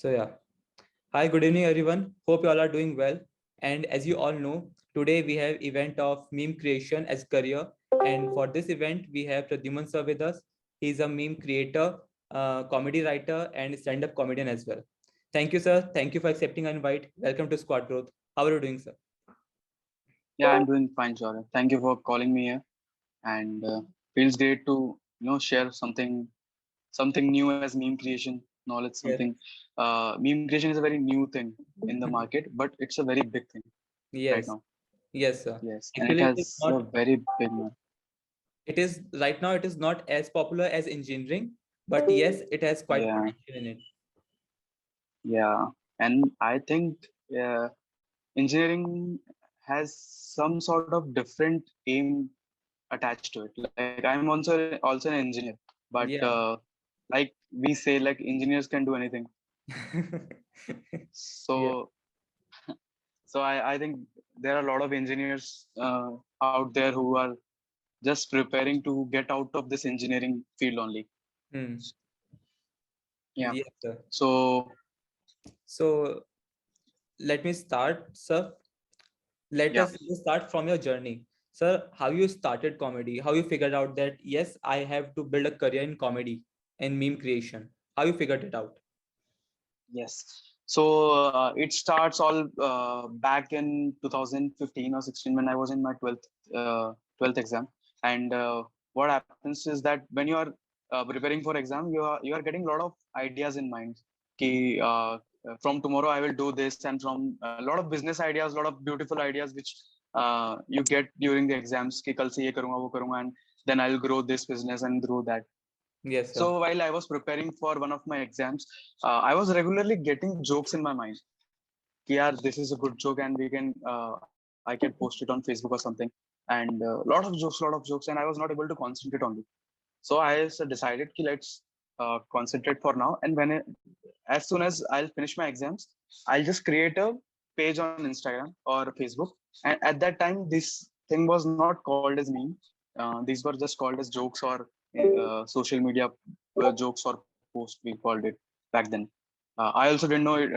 So yeah. Hi, good evening everyone. Hope you all are doing well. And as you all know, today we have event of meme creation as career. And for this event, we have Pradyuman sir with us. He's a meme creator, comedy writer, and stand-up comedian as well. Thank you, sir. Thank you for accepting our invite. Welcome to Squad Growth. How are you doing, sir? Yeah, I'm doing fine, Saurabh. Thank you for calling me here, and feels great to share something new as meme creation knowledge. Yes. Meme creation is a very new thing in the market, but it's a very big thing right Yes. now. Yes, sir. Yes, and it Actually, it is has a not. very big market. It is right now. It is not as popular as engineering, but yes, it has quite Yeah, potential in it. yeah, and I think uh, engineering has some sort of different aim attached to it. Like I'm also an engineer, but Yeah. like we say, like engineers can do anything. Yeah. So I think there are a lot of engineers out there who are just preparing to get out of this engineering field only. Hmm. Yeah. Yes, sir. So So let me start, sir. Let yeah. us start from your journey. Sir, how you started comedy, how you figured out that, yes, I have to build a career in comedy and meme creation. How you figured it out? Yes. So it starts all back in 2015 or 16 when I was in my 12th exam. And what happens is that when you are preparing for exam, you are getting a lot of ideas in mind. Ki, from tomorrow I will do this, and from a lot of business ideas, a lot of beautiful ideas which you get during the exams. Ki, kal se ye karunga, wo karunga, and then I'll grow this business and grow that. Yes, sir. So while I was preparing for one of my exams, I was regularly getting jokes in my mind. Ki, yaar, this is a good joke, and I can post it on Facebook or something. And lot of jokes, and I was not able to concentrate on it. So decided ki let's concentrate for now. And as soon as I'll finish my exams, I'll just create a page on Instagram or Facebook. And at that time, this thing was not called as meme. These were just called as jokes or social media jokes or post. We called it back then. I also didn't know it,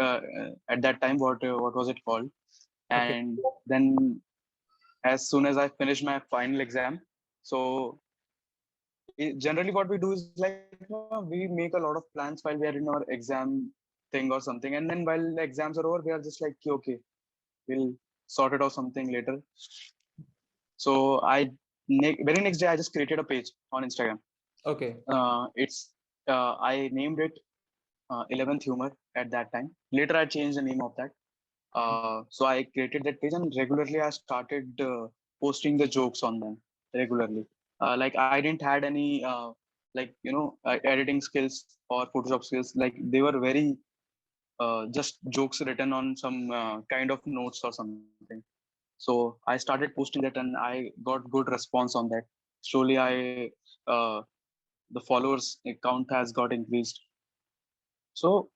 at that time what was it called. Okay. And then as soon as I finished my final exam, so generally what we do is like we make a lot of plans while we are in our exam thing or something, and then while the exams are over, we are just like, okay, we'll sort it out something later. So very next day I just created a page on Instagram. Okay. It's I named it 11th humor at that time. Later I changed the name of that. So I created that page, and regularly I started posting the jokes on them regularly. Like I didn't had any like editing skills or Photoshop skills. Like they were very just jokes written on some kind of notes or something. So I started posting that, and I got good response on that. Slowly, I uh, the followers count has got increased. So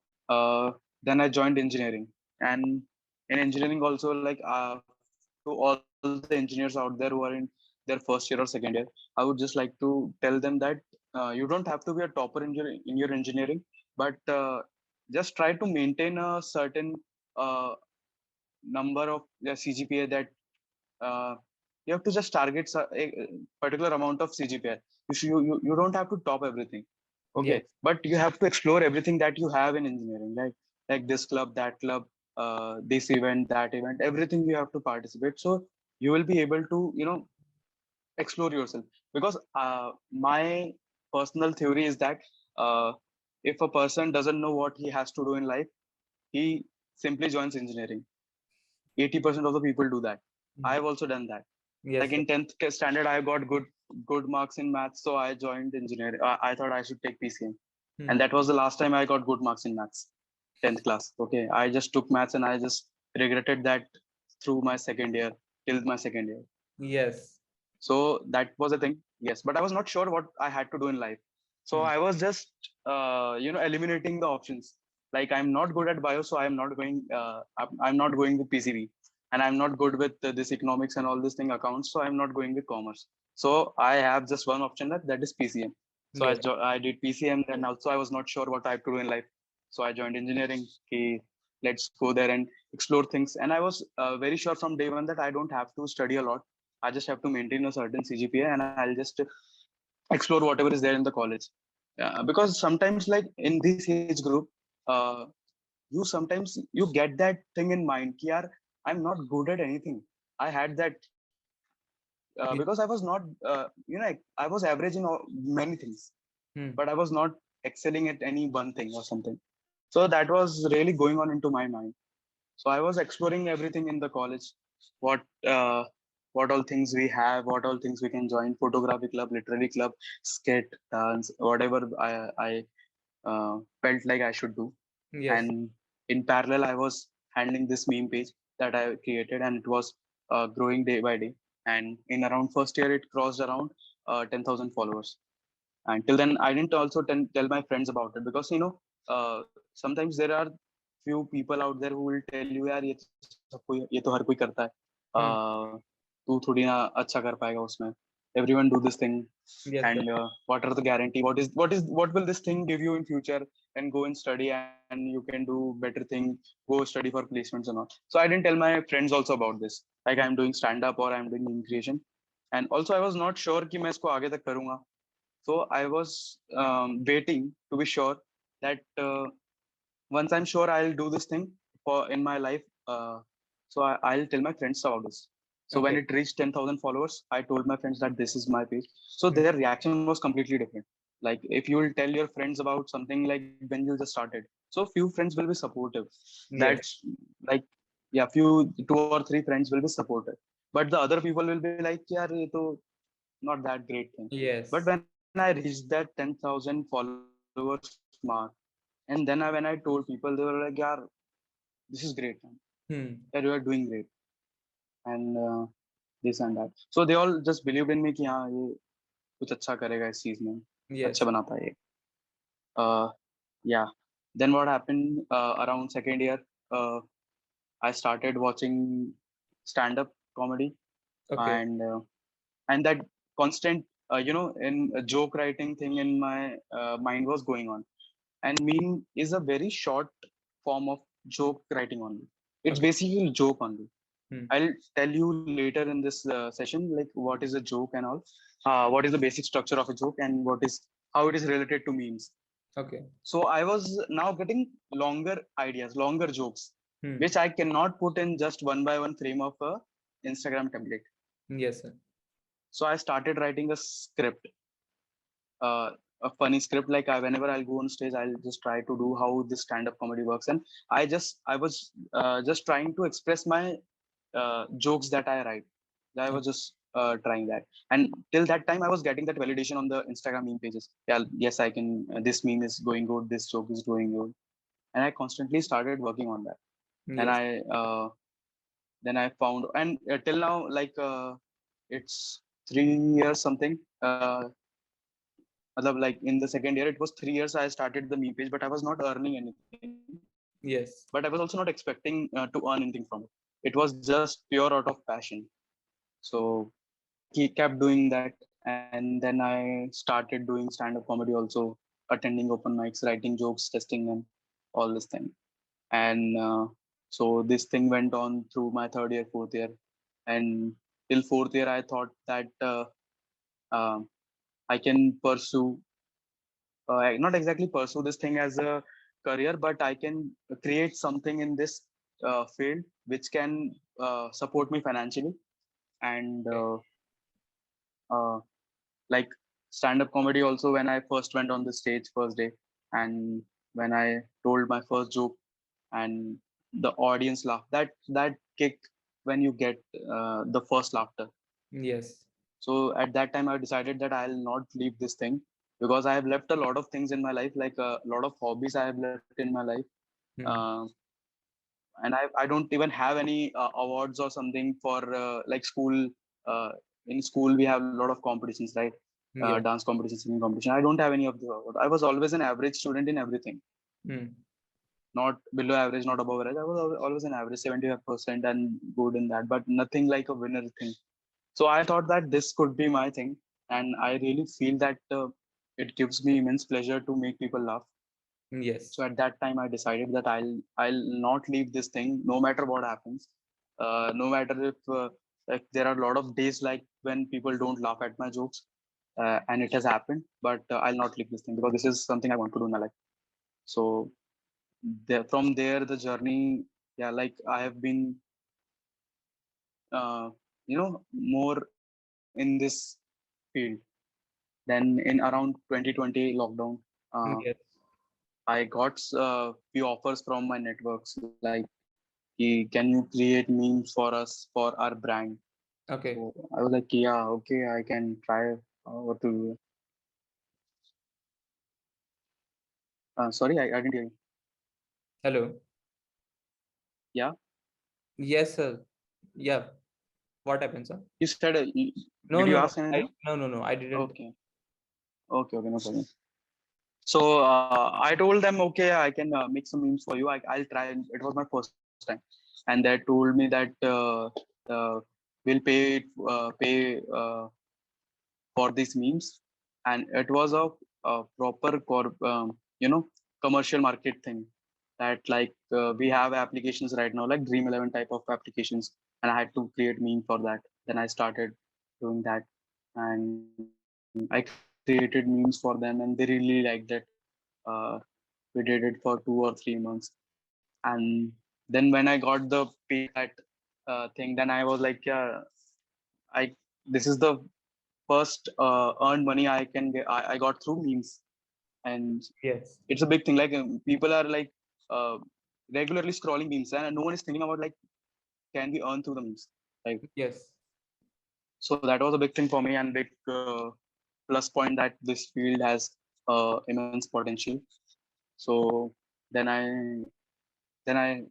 then I joined engineering, and in engineering also, like to all the engineers out there who are in their first year or second year, I would just like to tell them that you don't have to be a topper in your engineering, but just try to maintain a certain uh, number of CGPA that you have to just target a particular amount of CGPA. You don't have to top everything. Okay, Yes. but you have to explore everything that you have in engineering, like this club, that club, this event, that event, everything you have to participate. So you will be able to explore yourself. Because my personal theory is that uh, if a person doesn't know what he has to do in life, he simply joins engineering. 80% of the people do that. I Hmm. have also done that. Like Yes, sir. in 10th standard, I got good marks in maths, so I joined engineering. I thought I should take PCM, and Hmm. that was the last time I got good marks in maths. 10th class. Okay, I just took maths, and I just regretted that through my second year, till my second year. Yes. So that was a thing. Yes, but I was not sure what I had to do in life. So Hmm. I was just eliminating the options. Like I'm not good at bio, so I'm not going. I'm not going with PCB, and I'm not good with this economics and all this thing accounts. So I'm not going with commerce. So I have just one option that is PCM. So Yes. I did PCM, and also I was not sure what I have to do in life. So I joined engineering. Okay, let's go there and explore things. And I was very sure from day one that I don't have to study a lot. I just have to maintain a certain CGPA, and I'll just explore whatever is there in the college. Because sometimes, like in this age group, uh, you sometimes you get that thing in mind. Ki, yaar, I'm not good at anything. I had that Yeah. because I was not, I was average in many things, Hmm. but I was not excelling at any one thing or something. So that was really going on into my mind. So I was exploring everything in the college. What uh, what all things we have, what all things we can join: photography club, literary club, skit, dance, whatever I felt like I should do. Yes. And in parallel, I was handling this meme page that I created, and it was growing day by day. And in around first year, it crossed around 10,000 followers. And till then, I didn't also tell my friends about it, because sometimes there are few people out there who will tell you, यार ये तो हर कोई करता है, Hmm. तू थोड़ी ना अच्छा कर पाएगा उसमें, everyone do this thing. Yes, sir. And what are the guarantee, what will this thing give you in future, and go and study and you can do better thing, go study for placements and all. So I didn't tell my friends also about this, like Hmm. I'm doing stand up or I'm doing meme creation. And also I was not sure कि मैं इसको आगे तक करूंगा. So I was waiting to be sure that once I'm sure I'll do this thing for in my life, I'll tell my friends about this. So when Okay. it reached 10,000 followers, I told my friends that this is my page. So Hmm. their reaction was completely different. Like if you will tell your friends about something like when you just started, so few friends will be supportive. Yes. That's like, yeah, few two or three friends will be supportive. But the other people will be like, yeah, ये तो not that great thing. But Yes. when I reached that 10,000 followers mark, and then when I told people, they were like, "Yeah, this is great, man. Yeah, you are Hmm. doing great," and this and that. So they all just believed in me कि हाँ ये कुछ अच्छा करेगा इस चीज में, अच्छा Yes. बनाता है ये. Uh, yeah. Then what happened around second year? Uh, I started watching stand-up comedy, Okay. and that constant, in joke writing thing in my mind was going on. And meme is a very short form of joke writing only. It's Okay. basically a joke only. Hmm. I'll tell you later in this session like what is a joke and all, what is the basic structure of a joke, and what is how it is related to memes. Okay. So I was now getting longer ideas, longer jokes, Hmm. which I cannot put in just one by one frame of a Instagram template. Yes, sir. So I started writing a script, uh, a funny script. Like whenever I'll go on stage, I'll just try to do how this stand-up comedy works, and I was just trying to express my jokes that I write. I was just trying that, and till that time, I was getting that validation on the Instagram meme pages. Yeah, yes, I can. This meme is going good. This joke is doing good, and I constantly started working on that. Then Yes. I found, and till now, like it's 3 years something. Matlab, like in the second year, it was 3 years I started the meme page, but I was not earning anything. But I was also Yes. not expecting to earn anything from it. It was just pure out of passion. So kept doing that, and then I started doing stand-up comedy also, attending open mics, writing jokes, testing them, all this thing. And so this thing went on through my third year, fourth year, and till fourth year, I thought that uh, I can pursue, not exactly pursue this thing as a career, but I can create something in this field which can support me financially. And Okay. uh, like stand-up comedy also, when I first went on the stage first day, and when I told my first joke, and the audience laughed, that kick when you get the first laughter. Yes. So at that time I decided that I'll not leave this thing, because I have left a lot of things in my life, like a lot of hobbies I have left in my life. Hmm. uh, and I don't even have any awards or something for like school. uh, in school we have a lot of competitions, right? Yes. Dance competition, singing competition. I don't have any of the award. I was always an average student in everything, Hmm. not below average, not above average. I was always an average, 75% and good in that, but nothing like a winner thing. So I thought that this could be my thing, and I really feel that it gives me immense pleasure to make people laugh. Yes. So at that time, I decided that I'll not leave this thing no matter what happens. No matter if like there are a lot of days like when people don't laugh at my jokes, and it has happened. But I'll not leave this thing because this is something I want to do in my life. So from there, the journey, yeah, like I have been, more in this field. Then in around 2020 lockdown, uh, Yes. I got few offers from my networks like, can you create memes for us for our brand? Okay. So I was like, yeah, okay, I can try. What to do? Sorry, I didn't hear you. Hello. Yeah, Yes, sir. Yeah. What happened, sir? you said, No, did you no, no. ask anything? No. I didn't. Okay, okay, no problem. So I told them, okay, I can make some memes for you. I'll try. It was my first time, and they told me that uh, we'll pay for these memes, and it was a proper commercial market thing. That like we have applications right now, like Dream11 type of applications, and I had to create meme for that. Then I started doing that, and I created memes for them, and they really liked it. Uh, we did it for 2 or 3 months, and then when I got the paycheck for that thing, then I was like, yeah, I this is the first earned money I can get. I got through memes, and Yes. it's a big thing. Like people are like uh, regularly scrolling memes, and no one is thinking about like, can we earn through the memes? Like, Yes. so that was a big thing for me, and big plus point that this field has immense potential. So then I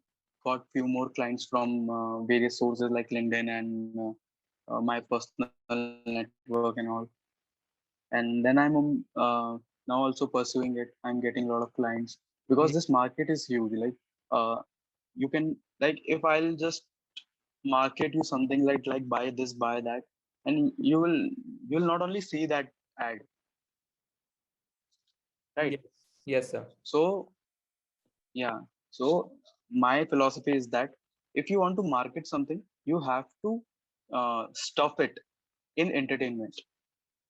got few more clients from various sources like LinkedIn and my personal network and all. And then I'm now also pursuing it. I'm getting a lot of clients because this Ye- market is huge. Like uh, you can, like, if I'll just market you something like buy this, buy that, and you'll not only see that ad, right? Yes. Yes, sir. So yeah. So my philosophy is that if you want to market something, you have to stuff it in entertainment.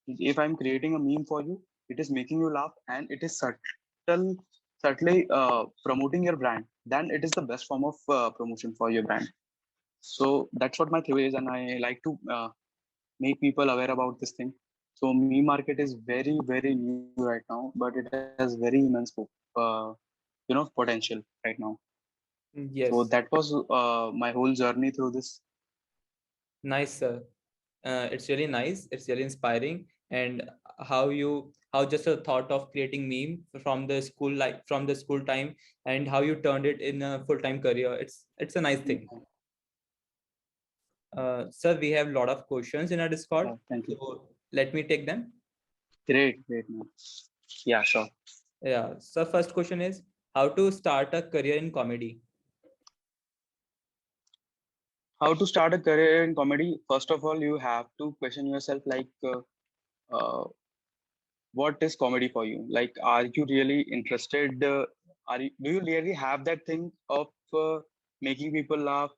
If I'm creating a meme for you, it is making you laugh and it is subtly promoting your brand. Then it is the best form of promotion for your brand. So that's what my theory is, and I like to make people aware about this thing. So meme market is very new right now, but it has very immense uh, potential right now. So Yes. that was my whole journey through this. Nice, sir. It's really nice. It's really inspiring. And how just a thought of creating meme from the school, like from the school time, and how you turned it in a full-time career. It's a nice thing. Sir, we have a lot of questions in our Discord, Thank you. so let me take them. Great, man. Yeah, sure. Yeah. So first question is how to start a career in comedy. How to start a career in comedy? First of all, you have to question yourself, like, uh, what is comedy for you? Like, are you really interested? Do you really have that thing of making people laugh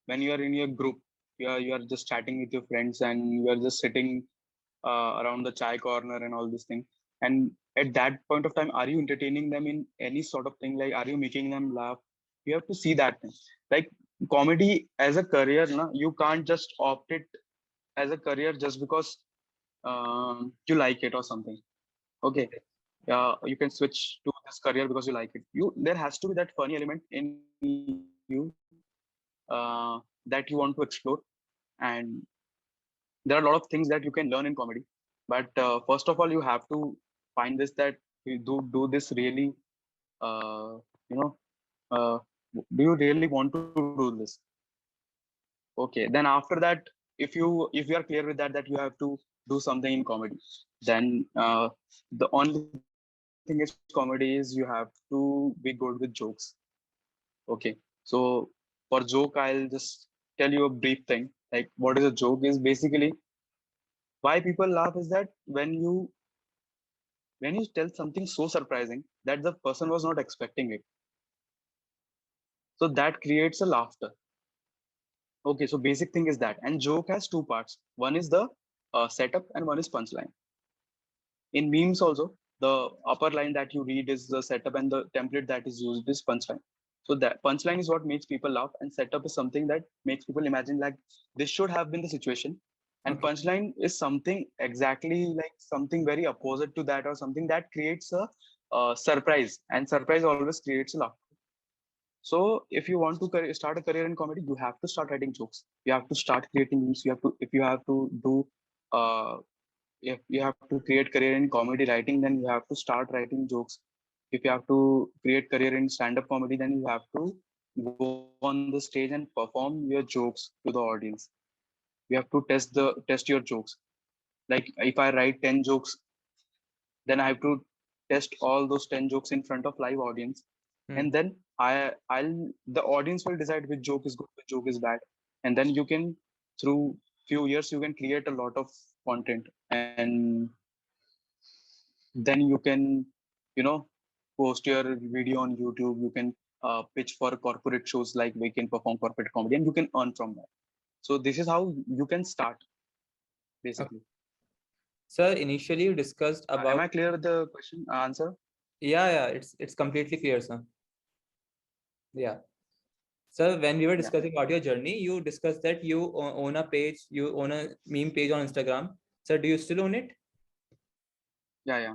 when you are in your group? You are just chatting with your friends and you are just sitting around the chai corner and all this thing. And at that point of time, are you entertaining them in any sort of thing? Like, are you making them laugh? You have to see that thing. Like comedy as a career, no? You can't just opt it as a career just because you like it or something. Okay, you can switch to this career because you like it. There has to be that funny element in you that you want to explore, and there are a lot of things that you can learn in comedy. But first of all, you have to find this that you do this really. You know, uh, do you really want to do this? Okay, then after that, if you are clear with that you have to do something in comedy, then the only thing is comedy is you have to be good with jokes. Okay, so for joke, I'll just tell you a brief thing. Like, what is a joke? Is basically why people laugh is that when when you tell something so surprising that the person was not expecting it, so that creates a laughter. Okay, so basic thing is that, and joke has two parts. One is the setup, and one is punchline. In memes also, the upper line that you read is the setup, and the template that is used is punchline. So that punchline is what makes people laugh, and setup is something that makes people imagine like this should have been the situation. And Okay. punchline is something exactly like something very opposite to that, or something that creates a surprise, and surprise always creates a laugh. So if you want to start a career in comedy, you have to start writing jokes. You have to start creating memes. You have to, if you have to do uh, if you have to create career in comedy writing, then you have to start writing jokes. If you have to create career in stand-up comedy, then you have to go on the stage and perform your jokes to the audience. You have to test your jokes. Like if I write 10 jokes, then I have to test all those 10 jokes in front of live audience, Hmm. and then I'll the audience will decide which joke is good, which joke is bad, and then you can, through few years, you can create a lot of content, and then you can, you know, post your video on YouTube. You can pitch for corporate shows like we can perform corporate comedy, and you can earn from that. So this is how you can start Okay. basically. Sir, initially you discussed Am about, I clear with the question answer? yeah, it's completely clear, sir. Yeah. Sir, when we were Yeah, discussing about your journey, you discussed that you own a page, you own a meme page on Instagram. Sir, do you still own it? yeah.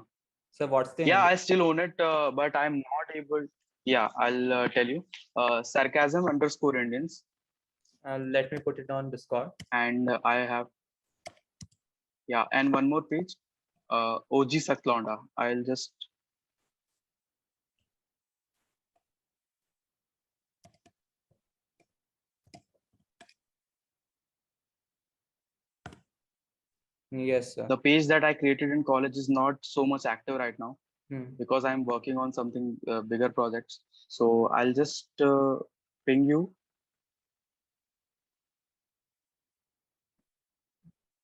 Sir, what's the Yeah, handle? I still own it, but I'm not able. Yeah, I'll tell you. Sarcasm underscore Indians, Let me put it on Discord. and I have, yeah, and one more page, OG Satlonda. I'll just, Yes, sir. the page that I created in college is not so much active right now Hmm. because I'm working on something bigger projects. So I'll just ping you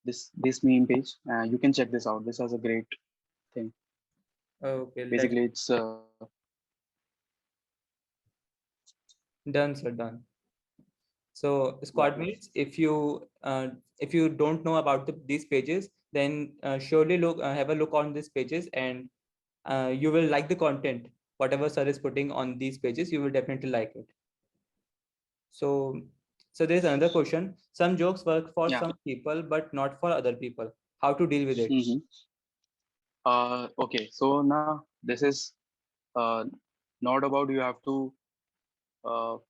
this meme page. You can check this out. This has a great thing. Okay, Basically, it's done, sir, done. So, yeah, squad mates, if you don't know about these pages, then surely have a look on these pages, and you will like the content. Whatever sir is putting on these pages, you will definitely like it. So, so there's another question. Some jokes work for yeah. some people, but not for other people. How to deal with it? Hmm. Okay, so now this is uh, not about you have to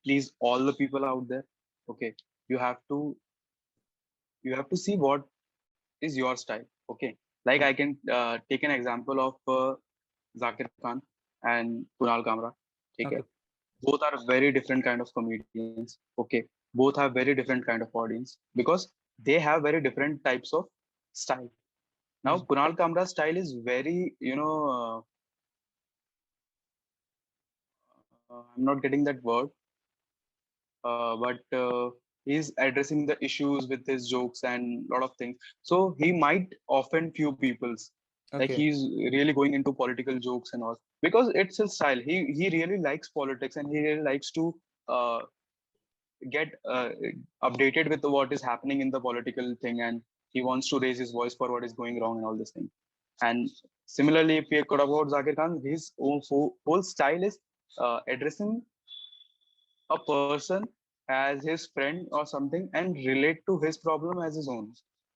please all the people out there. Okay, you have to you have to see what is your style. Okay, like Okay. I can take an example of Zakir Khan and Kunal Kamra. Okay, Okay. both are very different kind of comedians. Okay, both have very different kind of audience because they have very different types of style. Now Hmm. Kunal Kamra's style is very, I'm not getting that word, but he's addressing the issues with his jokes and a lot of things. So he might offend few peoples. Like Okay. he's really going into political jokes and all because it's his style. He really likes politics and he really likes to uh, get updated with what is happening in the political thing, and he wants to raise his voice for what is going wrong and all this thing. And similarly, if we talk about Zakir Khan, his whole style is addressing a person as his friend or something and relate to his problem as his own.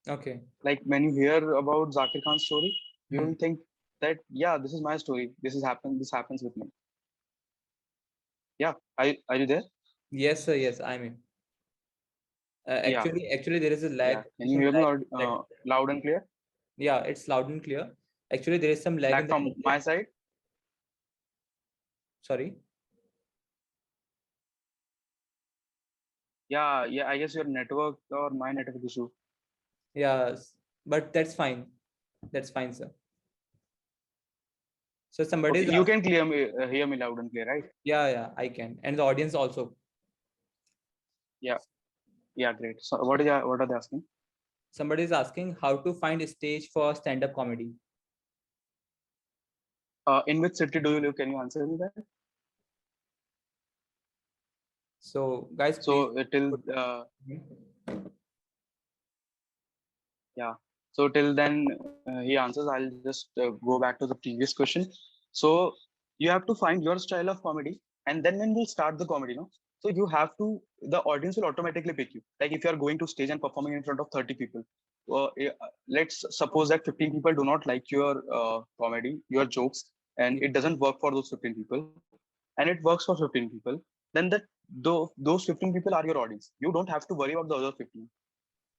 Okay. Like when you hear about Zakir Khan's story, you Hmm. will think that yeah, this is my story. This happens with me. Yeah, are you there? Yes, sir. Yes, I mean, Yeah, actually, there is a yeah. lag, Can you some hear me lag. That, loud and clear? yeah, it's loud and clear. Actually, there is some lag in Like the from network. my side? Sorry. Yeah, yeah. I guess your network or my network issue. Yes, but that's fine. That's fine, sir. So somebody Okay, is you asking. can hear me loud and clear, right? Yeah, yeah, I can, and the audience also. Yeah, yeah. Great. So what are they asking? Somebody is asking how to find a stage for stand-up comedy. In which city do you live? Can you answer me that? So guys, So please. till yeah. So till then he answers. I'll just go back to the previous question. So you have to find your style of comedy, and then when we start the comedy, no. So you have to. The audience will automatically pick you. Like if you are going to stage and performing in front of 30 people, let's suppose that 15 people do not like your comedy, your jokes, and it doesn't work for those 15 people, and it works for 15 people. Then those 15 people are your audience. You don't have to worry about the other 15.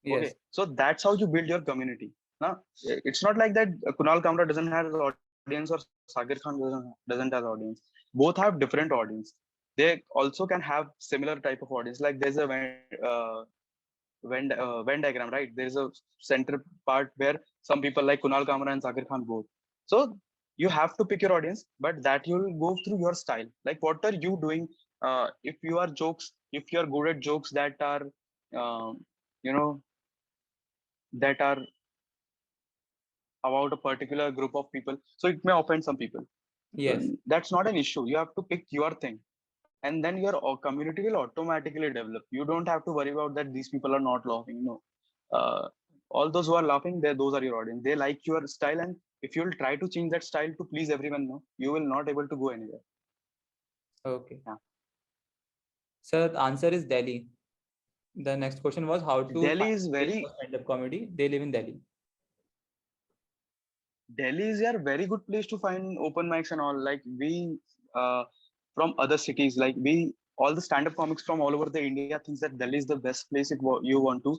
Okay, Yes. so that's how you build your community. Now, it's not like that Kunal Kamra doesn't have audience or Sagar Khan doesn't have audience. Both have different audience. They also can have similar type of audience. Like there's a Venn diagram, right? There is a center part where some people like Kunal Kamra and Sagar Khan both. So you have to pick your audience, but that you'll go through your style. Like what are you doing? If you are jokes, if you are good at jokes that are, you know, that are about a particular group of people, so it may offend some people. Yes. That's not an issue. You have to pick your thing, and then your community will automatically develop. You don't have to worry about that these people are not laughing. No, uh, all those who are laughing, those are your audience. They like your style, and if you'll try to change that style to please everyone, no, you will not able to go anywhere. Okay. Yeah. So the answer is Delhi. The next question was how to Delhi find is place very for stand-up comedy. They live in Delhi. Delhi is a very good place to find open mics and all. Like we, from other cities, like we, all the stand-up comics from all over the India thinks that Delhi is the best place if you want to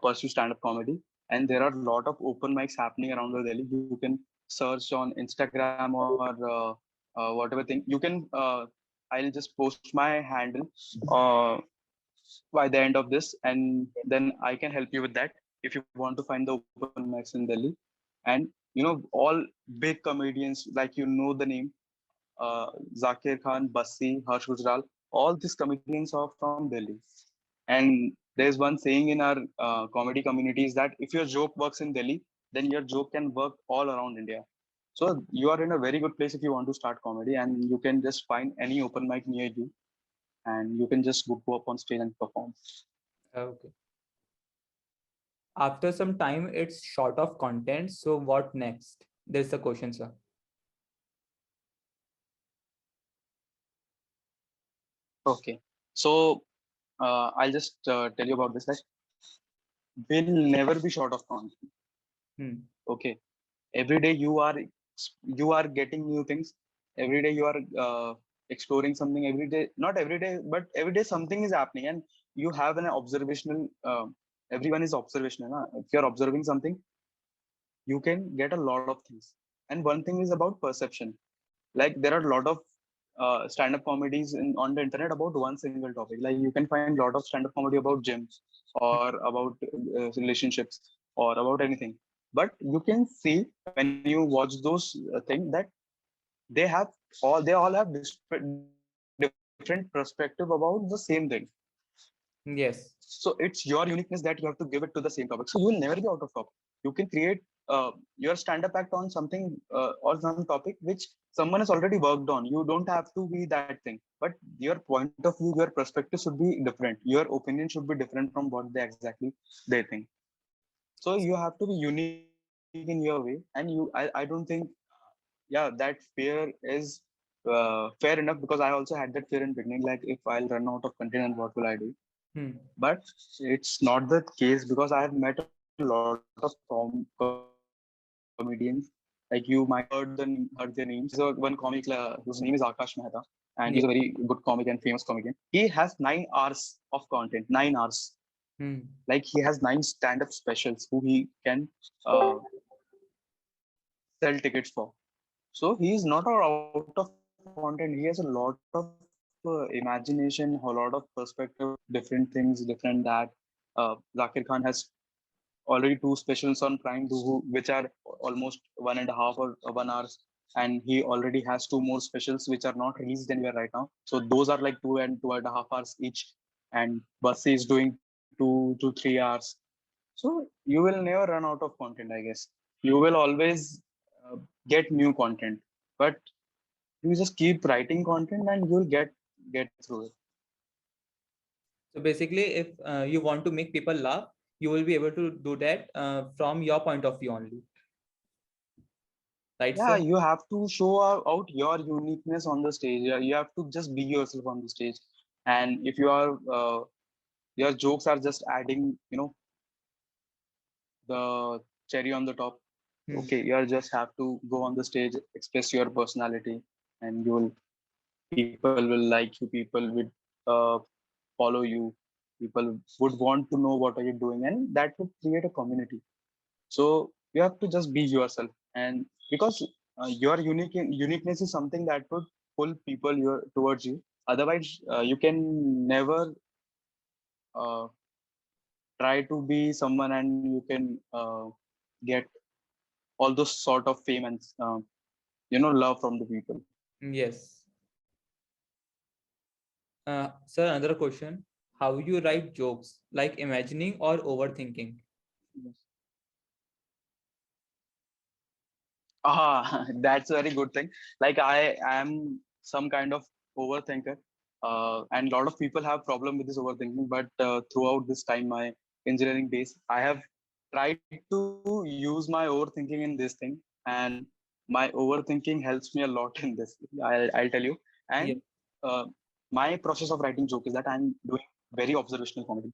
pursue stand-up comedy. And there are a lot of open mics happening around the Delhi. You can search on Instagram or whatever thing. You can. I'll just post my handle uh, by the end of this, and then I can help you with that if you want to find the open mics in Delhi. And all big comedians, like the name Zakir Khan, Bassi, Harsh Gujral, all these comedians are from Delhi. And there's one saying in our comedy community is that if your joke works in Delhi, then your joke can work all around India. So you are in a very good place if you want to start comedy, and you can just find any open mic near you, and you can just go up on stage and perform. Okay. After some time, it's short of content. So what next? There's the question, sir. Okay. So I'll just tell you about this. Like, will never be short of content. Hmm. Okay. Every day you are getting new things. Every day you are exploring something. Every day, not every day, but every day something is happening, and you have an observational. Everyone is observational. Huh? If you're observing something, you can get a lot of things. And one thing is about perception. Like there are a lot of stand-up comedies on the internet about one single topic. Like you can find a lot of stand-up comedy about gyms or about relationships or about anything. But you can see when you watch those things that they all have different perspective about the same thing. Yes. So it's your uniqueness that you have to give it to the same topic. So you will never be out of topic. You can create your stand-up act on something or some topic which someone has already worked on. You don't have to be that thing, but your point of view, your perspective should be different. Your opinion should be different from what they think. So you have to be unique in your way, and I don't think yeah, that fear is fair enough, because I also had that fear in beginning. Like if I'll run out of content, and what will I do? Hmm. But it's not the case, because I have met a lot of comedians. Like you might have heard their names. There's a one comic whose name is Akash Mehta, and he's a Yeah. very good comic and famous comedian. He has 9 hours of content. 9 hours. Hmm. Like he has 9 stand-up specials who he can uh, sell tickets for. So he is not out of content. He has a lot of imagination, a lot of perspective, different things, different that. Zakir Khan has already 2 specials on Prime, which are almost 1.5 or 1 hours, and he already has 2 more specials which are not released anywhere right now. So those are like 2 and 2.5 hours each, and Bassi is doing 2 to 3 hours. So you will never run out of content, I guess. You will always get new content. but you just keep writing content and you'll get through it. So basically, if you want to make people laugh, you will be able to do that from your point of view only, right, Yeah, sir? you have to show out your uniqueness on the stage. Yeah, you have to just be yourself on the stage. And if you are your jokes are just adding, the cherry on the top, Hmm. okay, you just have to go on the stage, express your personality, and you will people will like you, people will uh, follow you, people would want to know what are you doing, and that would create a community. So you have to just be yourself, and because your uniqueness is something that would pull people towards you. Otherwise you can never uh, try to be someone and you can get all those sort of fame and love from the people. Yes. Sir, another question. How you write jokes, like imagining or overthinking? Yes. Ah, that's a very good thing. Like I am some kind of overthinker, and a lot of people have problem with this overthinking. But throughout this time, my engineering days, I have tried to use my overthinking in this thing, and my overthinking helps me a lot in this. I'll tell you. Yeah. And uh, my process of writing joke is that I'm doing very observational comedy.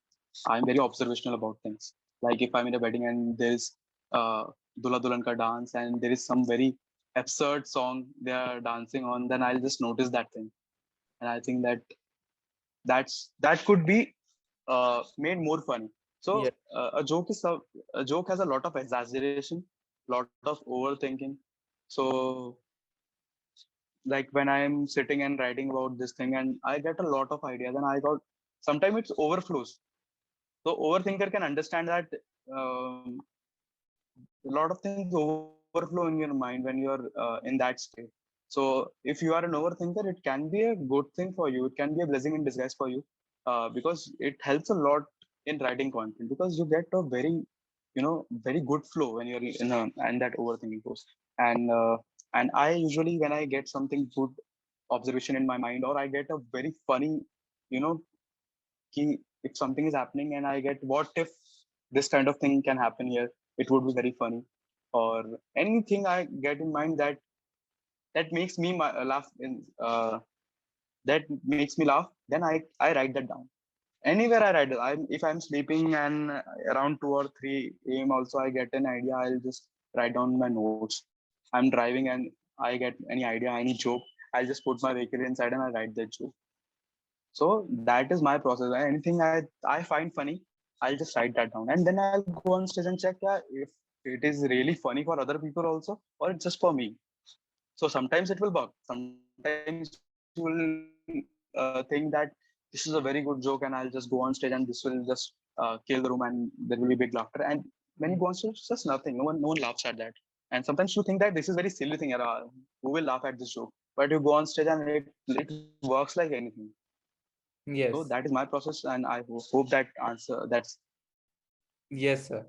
I'm very observational about things. Like if I'm in a wedding and there's Dula Dulan ka dance and there is some very absurd song they are dancing on, then I'll just notice that thing. And I think that could be made more funny. Yeah. So a joke has a lot of exaggeration, lot of overthinking. So like when I'm sitting and writing about this thing and I get a lot of ideas and I got sometimes it's overflows. So overthinker can understand that um, a lot of things overflow in your mind when you're in that state. So if you are an overthinker, it can be a good thing for you. It can be a blessing in disguise for you, because it helps a lot in writing content because you get a very good flow when you're in that overthinking post. And I usually when I get something good observation in my mind or I get a very funny, you know, key if something is happening and I get what if this kind of thing can happen here, it would be very funny. Or anything I get in mind that makes me laugh that makes me laugh, then I write that down. Anywhere I write it. If I'm sleeping and around 2 or 3 a.m. also I get an idea, I'll just write down my notes. I'm driving and I get any idea, any joke, I'll just put my vehicle inside and I write that joke. So that is my process. Anything I find funny, I'll just write that down. And then I'll go on stage and check if it is really funny for other people also, or it's just for me. So sometimes it will work. Sometimes you will think that this is a very good joke and I'll just go on stage and this will just kill the room and there will be big laughter. And when you go on stage, it's just nothing. No one laughs at that. And sometimes you think that this is very silly thing. Who will laugh at this joke? But you go on stage and it works like anything. So that is Yes. my process, and I hope that answer Yes, sir.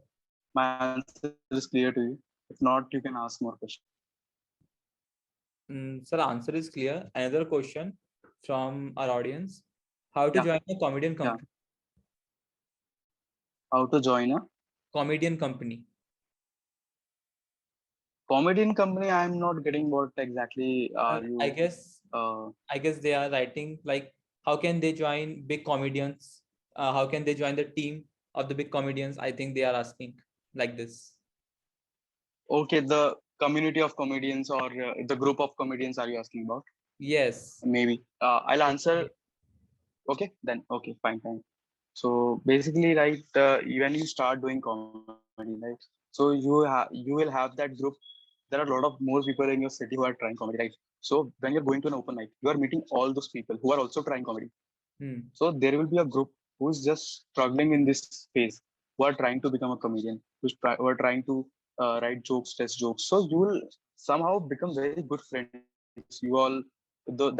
my answer is clear to you. If not, you can ask more questions. Sir, answer is clear. Another question from our audience. How to Yeah, join a comedian yeah. company? How to join a Comedian company. comedian company? I'm not getting what exactly Uh, are I you. guess Uh, I guess they are writing like how can they join big comedians? How can they join the team of the big comedians? I think they are asking like this. okay, the community of comedians or the group of comedians are you asking about? Yes. Maybe. I'll answer. Okay, then. Okay, fine, fine. So basically, right, when you start doing comedy, right, so you will have that group. There are a lot of more people in your city who are trying comedy, right? So when you're going to an open mic, you are meeting all those people who are also trying comedy. Hmm. So there will be a group who's just struggling in this phase, who are trying to become a comedian, who are trying to write jokes, test jokes. So you will somehow become very good friends.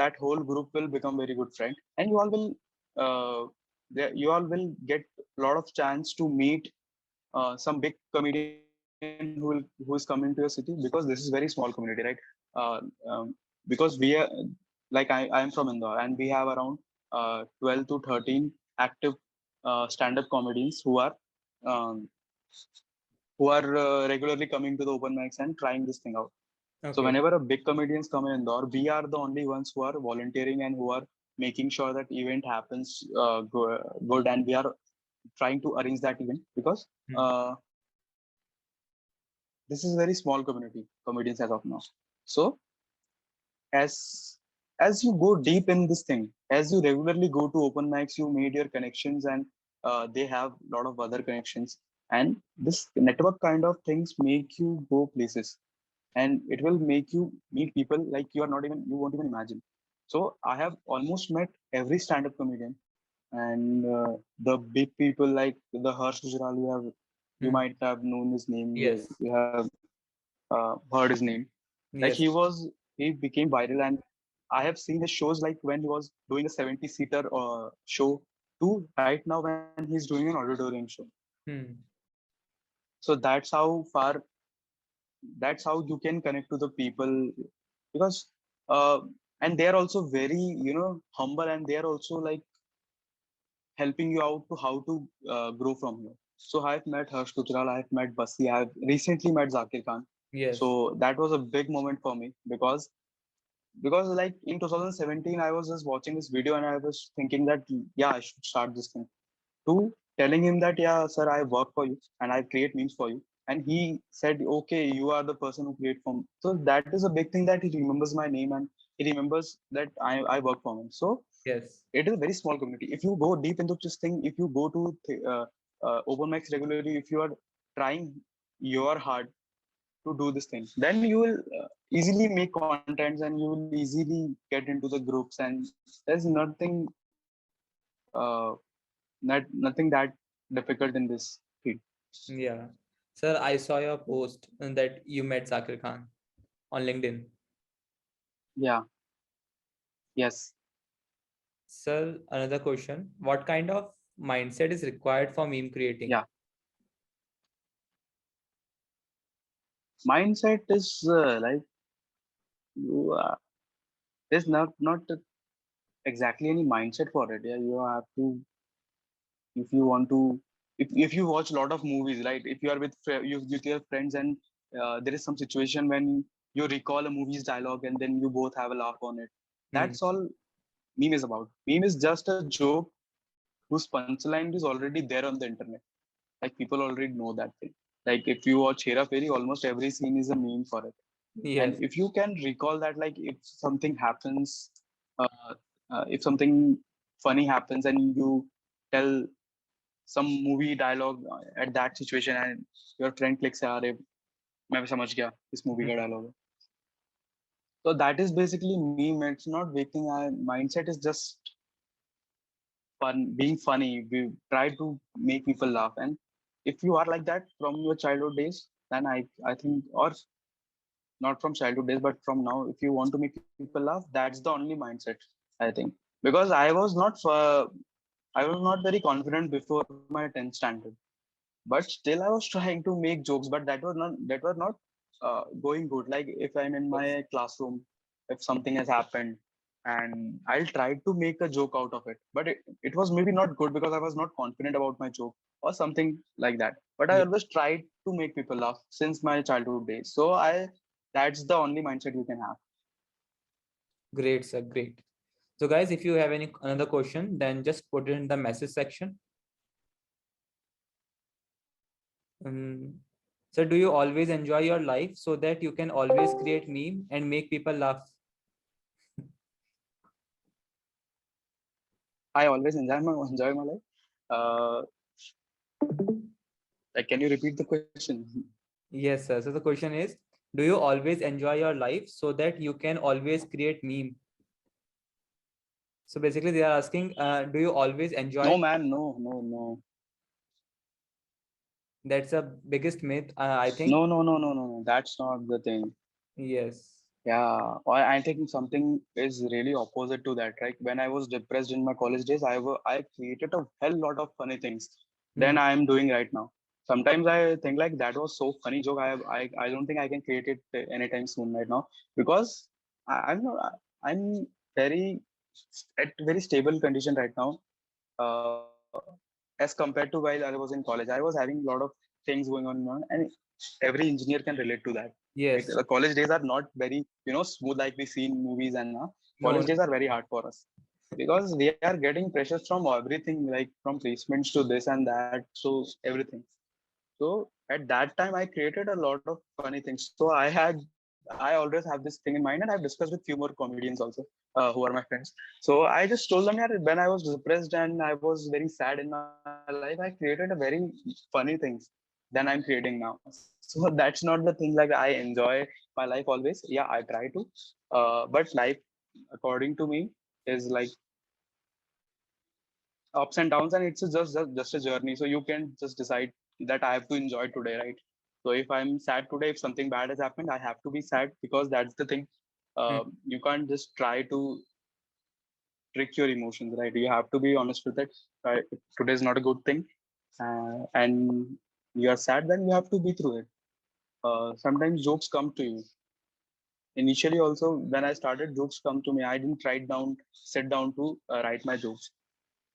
That whole group will become very good friend, and uh, you all will get a lot of chance to meet some big comedian who is coming to your city because this is very small community, right? uh, because we are like I am from Indore, and we have around 12 to 13 active stand-up comedians um, who are regularly coming to the open mics and trying this thing out. So Okay. whenever a big comedians come in Indore, we are the only ones who are volunteering and who are making sure that event happens good, and we are trying to arrange that event because Hmm. uh, this is a very small community, comedians as of now. So as as you go deep in this thing, as you regularly go to open mics, you made your connections, and they have a lot of other connections, and this network kind of things make you go places, and it will make you meet people like you won't even imagine. So I have almost met every stand-up comedian, and the big people like the Harsh Gujral, you Hmm. might have known his name, Yes. you have heard his name. Like Yes. he became viral, and I have seen his shows like when he was doing a 70 seater show to right now when he's doing an auditorium show. Hmm. So that's how you can connect to the people, because uh, and they are also very humble, and they are also like helping you out to how to grow from here. So I've met Harsh Gujral, I've met Basi, I've recently met Zakir Khan. So Yes. that was a big moment for me, because like in 2017 I was just watching this video, and I was thinking that yeah, I should start this thing, to telling him that yeah sir, I work for you and I create memes for you, and he said okay, you are the person who create for me. So that is a big thing, that he remembers my name, and he remembers that I work for him. So Yes. it is a very small community. If you go deep into this thing, if you go to open mics regularly, if you are trying your hard to do this thing, then you will easily make contents, and you will easily get into the groups, and there's uh, nothing that difficult in this field. Yeah. Sir, I saw your post that you met Zakir Khan on LinkedIn. Yeah. Yes. Sir, another question. What kind of mindset is required for meme creating? Yeah. Mindset is like you. There's not exactly any mindset for it. Yeah, you have to, if you want to, if you watch a lot of movies, right? If you are with your friends, and there is some situation when you recall a movie's dialogue, and then you both have a laugh on it. Hmm. That's all meme is about. Meme is just a joke whose punchline is already there on the internet. Like people already know that thing. Like if you watch Hera Fairy, almost every scene is a meme for it. And Yes. if you can recall that, like if something happens, if something funny happens, and you tell some movie dialogue at that situation, and your friend clicks, "अरे मैं भी समझ गया इस movie का Hmm. dialogue." So that is basically meme. It's not waking. Mindset is just fun, being funny. We try to make people laugh, and if you are like that from your childhood days, then I think, or not from childhood days, but from now, if you want to make people laugh, that's the only mindset, I think. Because I was not very confident before my 10th standard, but still I was trying to make jokes, but that was not going good. Like if I'm in Yes. my classroom, if something has happened, and I'll try to make a joke out of it, but it was maybe not good because I was not confident about my joke or something like that. But I Yeah. always tried to make people laugh since my childhood days. So I that's the only mindset you can have. Great, sir. Great. So, guys, if you have any another question, then just put it in the message section. So, do you always enjoy your life so that you can always create meme and make people laugh? I always enjoy my life. Uh, like, can you repeat the question? Yes, sir. So the question is, do you always enjoy your life so that you can always create meme? So basically, they are asking, do you always No, enjoy? man, no. That's the biggest myth, I think. No. That's not the thing. Yes. Yeah, I think something is really opposite to that. Like when I was depressed in my college days, I created a hell lot of funny things than Hmm. I am doing right now. sometimes I think like that was so funny joke. I don't think I can create it anytime soon right now because I'm not, I'm very at very stable condition right now. As compared to while I was in college, I was having a lot of things going on, and every engineer can relate to that. Right? The Yes. college days are not very, smooth like we see in movies, and college No. days are very hard for us because we are getting pressures from everything, like from placements to this and that, so everything. So at that time, I created a lot of funny things. So I always have this thing in mind, and I've discussed with few more comedians also, who are my friends. So I just told them, yeah, when I was depressed and I was very sad in my life, I created a very funny things than I'm creating now. So that's not the thing. Like I enjoy my life always. Yeah, I try to. But life, according to me, is like ups and downs, and it's just a journey. So you can just decide that I have to enjoy today, right? So if I'm sad today, if something bad has happened, I have to be sad because that's the thing. Hmm. You can't just try to trick your emotions, right? You have to be honest with it, right? If today is not a good thing, and you are sad, then you have to be through it. Sometimes jokes come to you. Initially also, when I started, jokes come to me. I didn't sit down to write my jokes.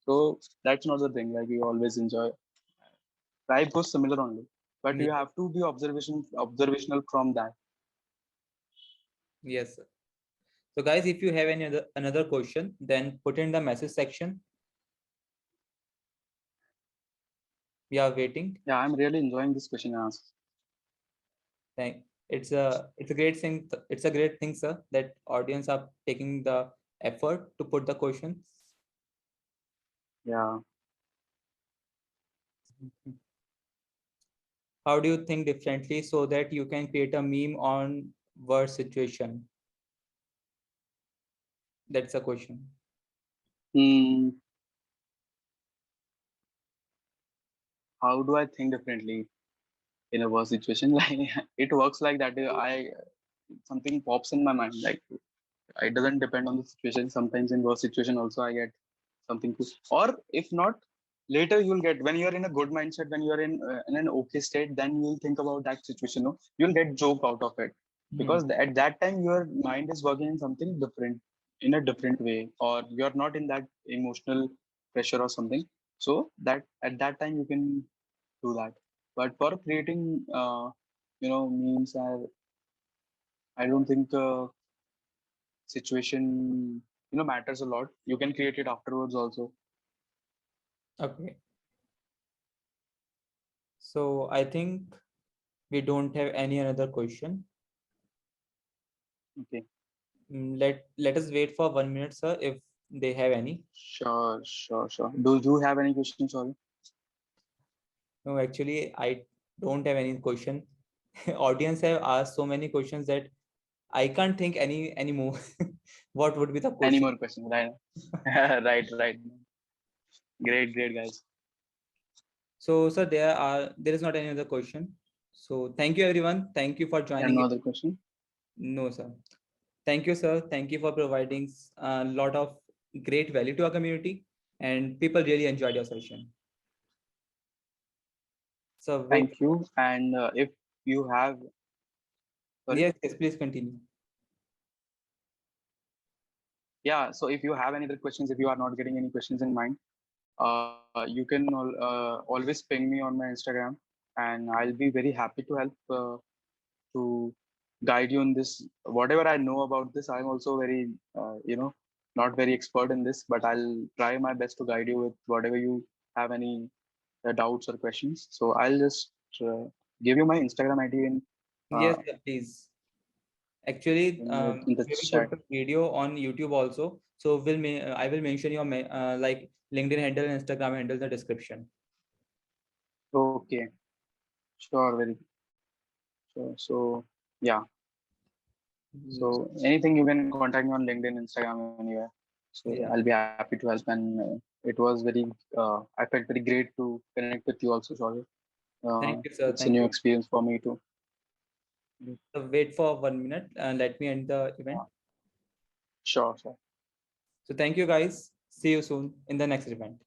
So that's not the thing. Like you always enjoy. Life goes similar only, but Ye- you have to be observational from that. Yes, sir. So guys, if you have any another question, then put in the message section. We are waiting. Yeah, I'm really enjoying this question and answer. Thank. It's a great thing. It's a great thing, sir, that audience are taking the effort to put the questions. Yeah. How do you think differently so that you can create a meme on worst situation? That's a question. Hmm. How do I think differently in a worse situation? Like it works like that. I something pops in my mind. Like it doesn't depend on the situation. Sometimes in worse situation also I get something cool. Or if not, later you'll get when you're in a good mindset, when you're in an okay state, then you'll think about that situation. No, you'll get joke out of it Hmm. because at that time your mind is working in something different, in a different way, or you're not in that emotional pressure or something. So that at that time you can do that. But for creating, memes, I don't think situation matters a lot. You can create it afterwards also. Okay. So I think we don't have any another question. Okay. Let us wait for 1 minute, sir, if they have any. Sure, sure, sure. Do you have any questions? Sorry. No, actually, I don't have any question. Audience have asked so many questions that I can't think any anymore. What would be the Any question? more questions? Right. Right, right. Great, great, guys. So, sir, there is not any other question. So, thank you, everyone. Thank you for And joining no it. other question. No, sir. Thank you, sir. Thank you for providing a lot of great value to our community, and people really enjoyed your session. So, wait. Thank you. And if you have, sorry. Yes, yes, please continue. Yeah. So if you have any other questions, if you are not getting any questions in mind, you can always ping me on my Instagram, and I'll be very happy to help to guide you in this. Whatever I know about this, I'm also very, not very expert in this, but I'll try my best to guide you with whatever you have any doubts or questions. So I'll just uh, give you my Instagram ID uh, Yes, sir, please. Actually, in the we will put chat. the video on YouTube also. So I will mention your like LinkedIn handle and Instagram handle in the description. Okay, sure, very sure. So yeah, Yes. so anything you can contact me on LinkedIn, Instagram, anywhere. So I'll Yeah. be happy to help. And it was very, I felt very great to connect with you also, Shaurya. Thank you, sir. It's a Thank new you. experience for me too. So wait for 1 minute and let me end the event. Sure, sure. So thank you, guys. See you soon in the next event.